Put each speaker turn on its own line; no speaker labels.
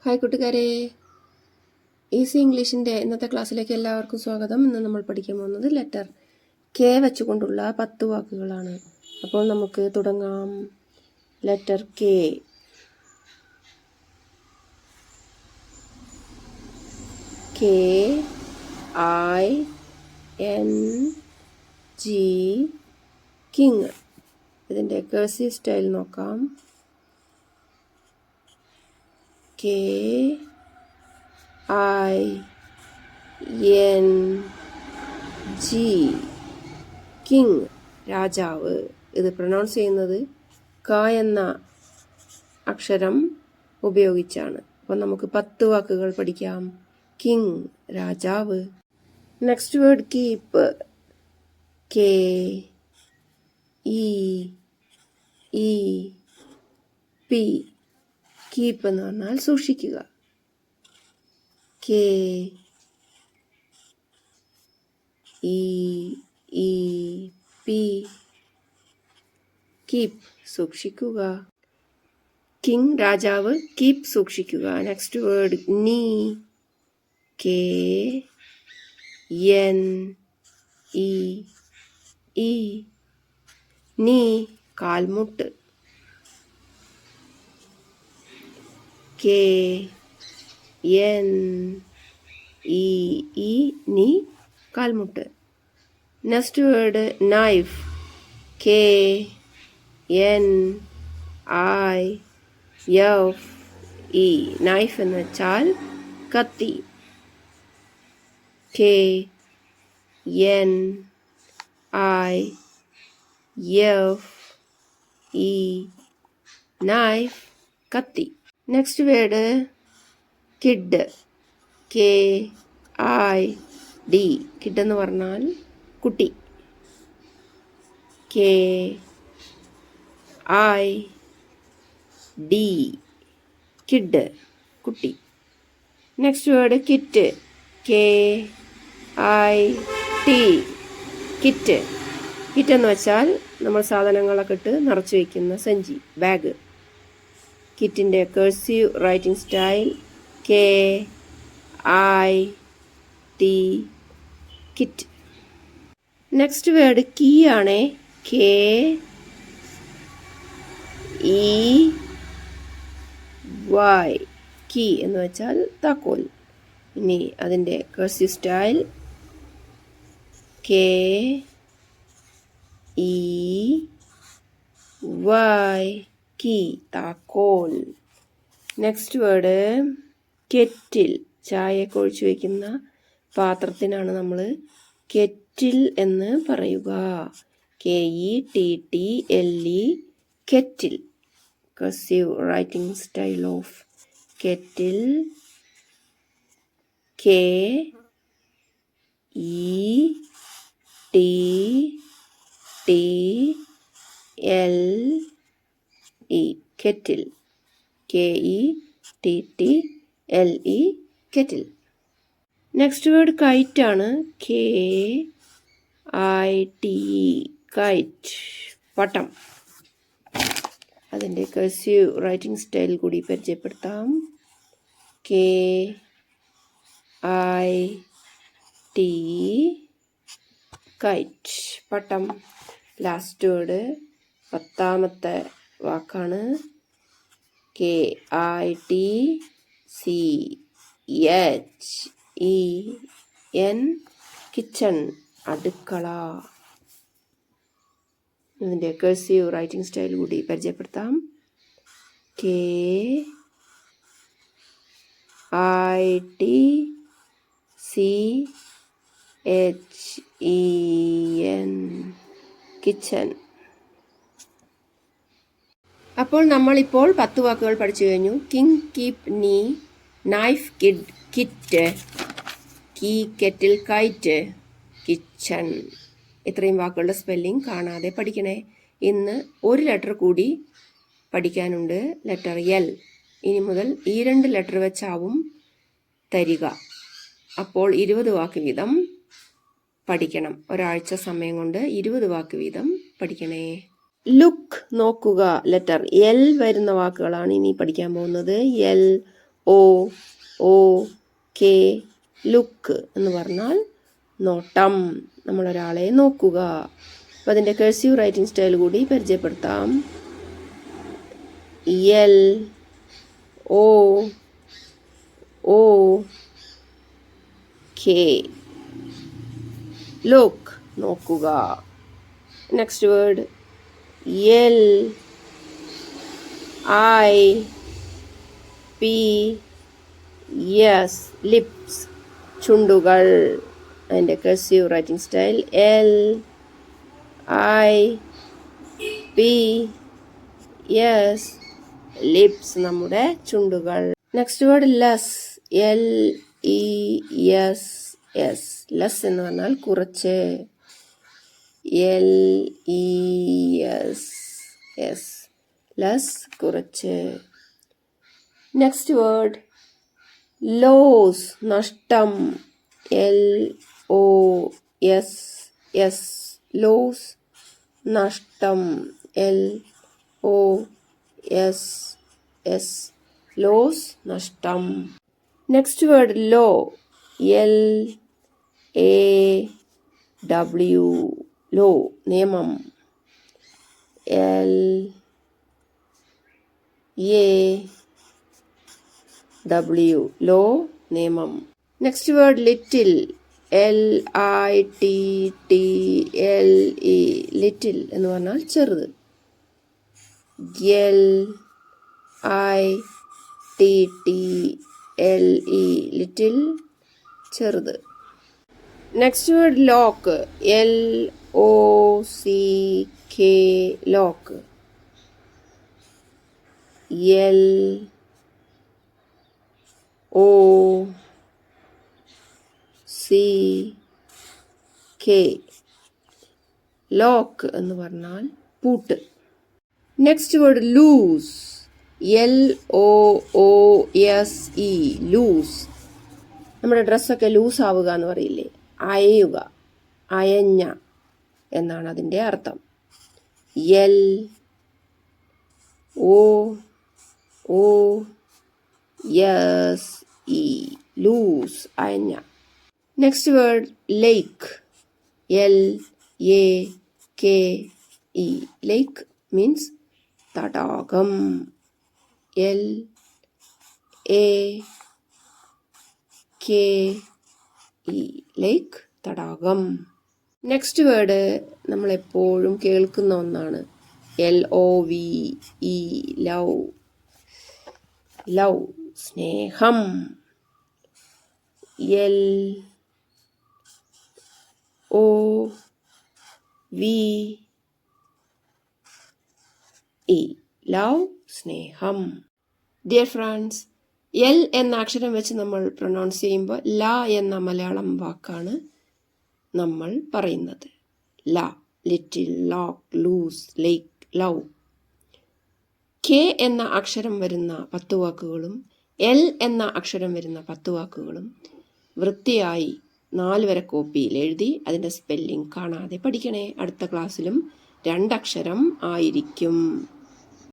Hi കൂട്ടുകാരെ, easy ഇംഗ്ലീഷിൻ്റെ ഇന്നത്തെ ക്ലാസ്സിലേക്ക് എല്ലാവർക്കും സ്വാഗതം. ഇന്ന് നമ്മൾ പഠിക്കാൻ പോകുന്നത് ലെറ്റർ കെ വെച്ചുകൊണ്ടുള്ള 10 വാക്കുകളാണ്. അപ്പോൾ നമുക്ക് തുടങ്ങാം. Letter K. KING, king. ഇതിൻ്റെ കർസീവ് സ്റ്റൈൽ നോക്കാം. KING, കിങ്, രാജാവ്. ഇത് പ്രൊനൗൺസ് ചെയ്യുന്നത് ക എന്ന അക്ഷരം ഉപയോഗിച്ചാണ്. അപ്പോൾ നമുക്ക് 10 വാക്കുകൾ പഠിക്കാം. കിങ്, രാജാവ്. Next word keep. KEEP. Keep എന്ന് പറഞ്ഞാൽ സൂക്ഷിക്കുക. KEEP, കീപ്പ്, സൂക്ഷിക്കുക. കിങ്, രാജാവ്. കീപ്പ്, സൂക്ഷിക്കുക. Next word knee. KNEE, knee, കാൽമുട്ട്. KNEE, നീ, കാൽമുട്ട്. Next word knife. KNIFE, knife എന്ന് വെച്ചാൽ കത്തി. KNIFE, നൈഫ്, കത്തി. Next word kid. KID, kid എന്ന് പറഞ്ഞാൽ കുട്ടി. KID, കിഡ്, കുട്ടി. Next word kit. KIT, kit. Kit എന്ന് വെച്ചാൽ നമ്മൾ സാധനങ്ങളൊക്കെ ഇട്ട് നിറച്ചു വയ്ക്കുന്ന സഞ്ചി, ബാഗ്. കിറ്റിൻ്റെ cursive writing style KIT, kit. Next word key ആണ്. KEY, കീ എന്ന് വെച്ചാൽ താക്കോൽ. ഇനി അതിൻ്റെ കർസീവ് സ്റ്റൈൽ KEY, കീ, താക്കോൽ. Next word kettle. ചായയൊക്കെ ഒഴിച്ചു വയ്ക്കുന്ന പാത്രത്തിനാണ് നമ്മൾ കെറ്റിൽ എന്ന് പറയുക. KETTLE, kettle. Cursive writing style of kettle KETTLE, kettle. KETTLE, kettle. Next word KITE ആണ്. KITE, കൈറ്റ്, പട്ടം. അതിൻ്റെ കർസീവ് റൈറ്റിംഗ് സ്റ്റൈൽ കൂടി പരിചയപ്പെടുത്താം. KITE, കൈറ്റ്, പട്ടം. ലാസ്റ്റ് വേർഡ് 10ാമത്തെ വാക്കാണ്. KITCHEN, കിച്ചൺ, അടുക്കള. ഇതിൻ്റെ കർസീവ് റൈറ്റിംഗ് സ്റ്റൈൽ കൂടി പരിചയപ്പെടുത്താം. KITCHEN, kitchen. അപ്പോൾ നമ്മളിപ്പോൾ 10 വാക്കുകൾ പഠിച്ചു കഴിഞ്ഞു. King, keep, knee, knife, kid, kit, key, kettle, kite, kitchen. ഇത്രയും വാക്കുകളുടെ സ്പെല്ലിംഗ് കാണാതെ പഠിക്കണേ. ഇന്ന് ഒരു ലെറ്റർ കൂടി പഠിക്കാനുണ്ട്, ലെറ്റർ L. ഇനി മുതൽ ഈ 2 ലെറ്റർ വെച്ചാവും തരിക. അപ്പോൾ 20 വാക്ക് വീതം പഠിക്കണം. ഒരാഴ്ച സമയം കൊണ്ട് 20 വാക്ക് വീതം പഠിക്കണേ. ലുക്ക്, നോക്കുക. ലെറ്റർ L വരുന്ന വാക്കുകളാണ് ഇനി പഠിക്കാൻ പോകുന്നത്. L, ഓ ഓ കെ ലുക്ക് എന്ന് പറഞ്ഞാൽ നോട്ടം, നമ്മളൊരാളെ നോക്കുക. അപ്പം അതിൻ്റെ കഴ്സീവ് റൈറ്റിംഗ് സ്റ്റൈൽ കൂടി പരിചയപ്പെടുത്താം. L O O K look നോക്കുക. Next word L I P S lips ചുണ്ടുകൾ. അതിൻ്റെ cursive writing style L I P S lips നമ്മുടെ ചുണ്ടുകൾ. Next word less L E S S less എന്ന് പറഞ്ഞാൽ കുറച്ച്. L E S S less കുറച്ച്. Next word loss നഷ്ടം. L O S S loss നഷ്ടം. L O S S loss നഷ്ടം. Next word law L A W law നിയമം. L A W law നിയമം. Next word little L I T T L E little എന്ന് പറഞ്ഞാൽ ചെറുത്. L I T T L E little ചെറുത്. Next word lock L O C K lock. L O C K lock എന്ന് പറഞ്ഞാൽ പൂട്ട്. Next word loose L O O S E loose. നമ്മുടെ ഡ്രസ്സൊക്കെ loose ആവുക എന്ന് പറയില്ലേ, അയയുക, അയഞ്ഞ എന്നാണ് അതിൻ്റെ അർത്ഥം. L O O S E loose അയഞ്ഞ. Next word lake L A K E lake means തടാകം. L A K E lake തടാകം. നെക്സ്റ്റ് വേർഡ് നമ്മളെപ്പോഴും കേൾക്കുന്ന ഒന്നാണ്. L O V E love love സ്നേഹം. L O V E love സ്നേഹം. Dear friends, L എന്ന അക്ഷരം വെച്ച് നമ്മൾ പ്രൊനൗൺസ് ചെയ്യുമ്പോൾ ല എന്ന മലയാളം വാക്കാണ് നമ്മൾ പറയുന്നത്. ല ലിറ്റിൽ, ലോക്ക്, ലൂസ്, ലേക്ക്, ലവ്. കെ എന്ന അക്ഷരം വരുന്ന 10 വാക്കുകളും എൽ എന്ന അക്ഷരം വരുന്ന 10 വാക്കുകളും വൃത്തിയായി 4 വര കോപ്പിയിൽ എഴുതി അതിൻ്റെ സ്പെല്ലിംഗ് കാണാതെ പഠിക്കണേ. അടുത്ത ക്ലാസ്സിലും 2 അക്ഷരം ആയിരിക്കും.